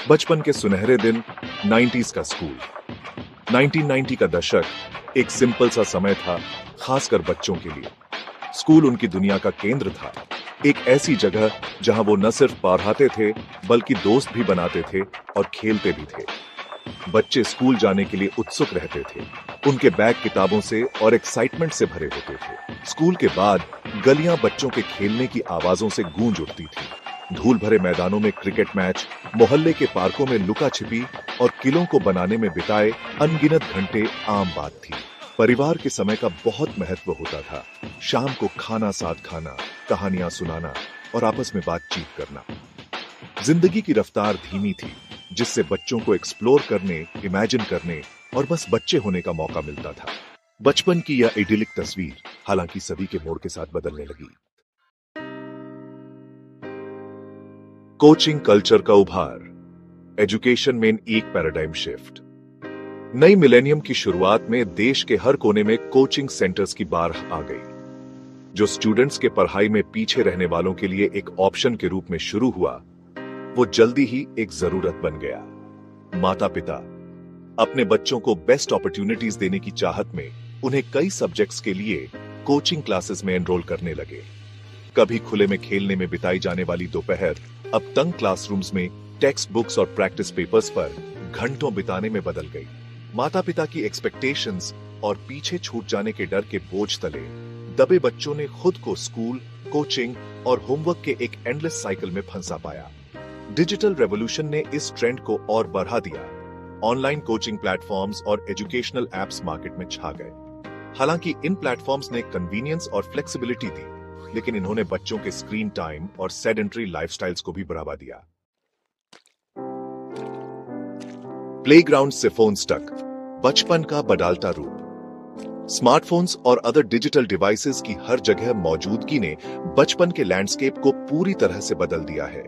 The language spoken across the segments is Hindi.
बचपन के सुनहरे दिन, 90s का स्कूल। 1990 का दशक एक सिंपल सा समय था, खासकर बच्चों के लिए। स्कूल उनकी दुनिया का केंद्र था, एक ऐसी जगह जहां वो न सिर्फ पढ़ाते थे बल्कि दोस्त भी बनाते थे और खेलते भी थे। बच्चे स्कूल जाने के लिए उत्सुक रहते थे, उनके बैग किताबों से और एक्साइटमेंट से भरे होते थे। स्कूल के बाद गलियां बच्चों के खेलने की आवाजों से गूंज उठती थी। धूल भरे मैदानों में क्रिकेट मैच, मोहल्ले के पार्कों में लुका छिपी और किलों को बनाने में बिताए अनगिनत घंटे आम बात थी। परिवार के समय का बहुत महत्व होता था। शाम को खाना साथ खाना, कहानियां सुनाना और आपस में बातचीत करना। जिंदगी की रफ्तार धीमी थी, जिससे बच्चों को एक्सप्लोर करने, इमेजिन करने और बस बच्चे होने का मौका मिलता था। बचपन की यह इडिलिक तस्वीर हालांकि सभी के मोड़ के साथ बदलने लगी। कोचिंग कल्चर का उभार, एजुकेशन में एक पैराडाइम शिफ्ट। नई मिलेनियम की शुरुआत में देश के हर कोने में कोचिंग सेंटर्स की बाढ़ आ गई। जो स्टूडेंट्स के पढ़ाई में पीछे रहने वालों के लिए एक ऑप्शन के रूप में शुरू हुआ, वो जल्दी ही एक जरूरत बन गया। माता पिता अपने बच्चों को बेस्ट अपॉर्चुनिटीज देने की चाहत में उन्हें कई सब्जेक्ट्स के लिए कोचिंग क्लासेस में एनरोल करने लगे। कभी खुले में खेलने में बिताई जाने वाली दोपहर अब तंग क्लासरूम्स में टेक्स्ट बुक्स और प्रैक्टिस पेपर्स पर घंटों बिताने में बदल गई। माता पिता की एक्सपेक्टेशंस और पीछे छूट जाने के डर के बोझ तले दबे बच्चों ने खुद को स्कूल, कोचिंग और होमवर्क के एक एंडलेस साइकिल में फंसा पाया। डिजिटल रेवोल्यूशन ने इस ट्रेंड को और बढ़ा दिया। ऑनलाइन कोचिंग प्लेटफॉर्म्स और एजुकेशनल एप्स मार्केट में छा गए। हालांकि इन प्लेटफॉर्म्स ने कन्वीनियंस और फ्लेक्सिबिलिटी दी, लेकिन इन्होंने बच्चों के स्क्रीन टाइम और सेडेंटरी लाइफस्टाइल्स को भी बढ़ावा दिया। प्लेग्राउंड से फोन्स तक, बचपन का बदलता रूप। स्मार्टफोन्स और अदर डिजिटल डिवाइसेस की हर जगह मौजूदगी ने बचपन के लैंडस्केप को पूरी तरह से बदल दिया है।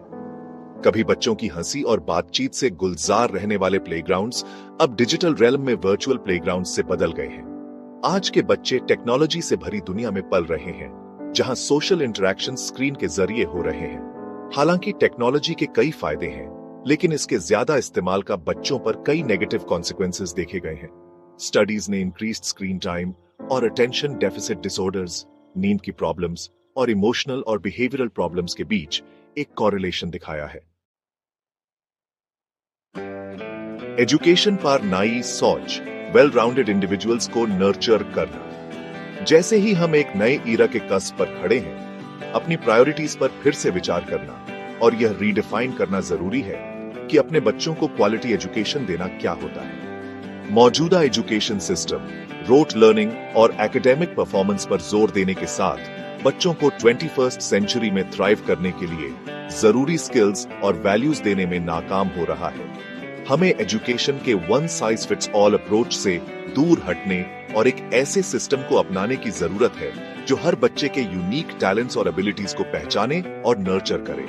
कभी बच्चों की हंसी और बातचीत से गुलजार रहने वाले प्लेग्राउंड्स अब डिजिटल रेलम में वर्चुअल प्लेग्राउंड से बदल गए हैं। आज के बच्चे टेक्नोलॉजी से भरी दुनिया में पल रहे हैं, जहां सोशल इंटरेक्शन स्क्रीन के जरिए हो रहे हैं। हालांकि टेक्नोलॉजी के कई फायदे हैं, लेकिन इसके ज्यादा इस्तेमाल का बच्चों पर कई नेगेटिव कॉन्सिक्वेंसेस देखे गए हैं। स्टडीज ने इंक्रीज्ड स्क्रीन टाइम और अटेंशन डेफिसिट डिसऑर्डर्स, नींद की प्रॉब्लम्स और इमोशनल और बिहेवियरल प्रॉब्लम्स के बीच एक कॉरिलेशन दिखाया है। एजुकेशन पर नई सोच, वेल राउंडेड इंडिविजुअल्स को नर्चर करना। जैसे ही हम एक नए ईरा के कस्ब पर खड़े हैं, अपनी प्रायोरिटीज पर फिर से विचार करना और यह रीडिफाइन करना जरूरी है कि अपने बच्चों को क्वालिटी एजुकेशन देना क्या होता है। मौजूदा एजुकेशन सिस्टम रोट लर्निंग और एकेडमिक परफॉर्मेंस पर जोर देने के साथ बच्चों को 21st सेंचुरी में थ्राइव करने के लिए जरूरी स्किल्स और वैल्यूज देने में नाकाम हो रहा है। हमें एजुकेशन के one size fits all approach से दूर हटने और एक ऐसे सिस्टम को अपनाने की जरूरत है जो हर बच्चे के यूनिक टैलेंट्स और एबिलिटीज को पहचाने और नर्चर करे।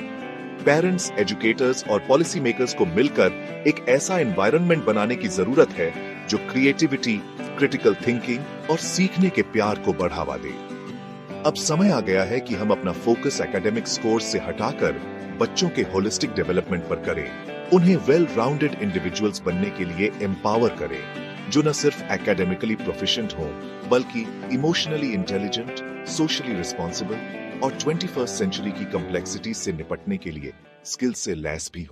पेरेंट्स, एजुकेटर्स और पॉलिसी मेकर्स को मिलकर एक ऐसा एनवायरनमेंट बनाने की जरूरत है जो क्रिएटिविटी, क्रिटिकल थिंकिंग और सीखने के प्यार को बढ़ावा दे। अब समय आ गया है कि हम अपना फोकस एकेडमिक स्कोर्स से हटाकर बच्चों के होलिस्टिक डेवलपमेंट पर करें। उन्हें वेल राउंडेड इंडिविजुअल्स बनने के लिए एम्पावर करें, जो न सिर्फ एकेडमिकली प्रोफिशिएंट हो बल्कि इमोशनली इंटेलिजेंट, सोशली रिस्पॉन्सिबल और 21st सेंचुरी की कॉम्प्लेक्सिटी से निपटने के लिए स्किल से लैस भी हो।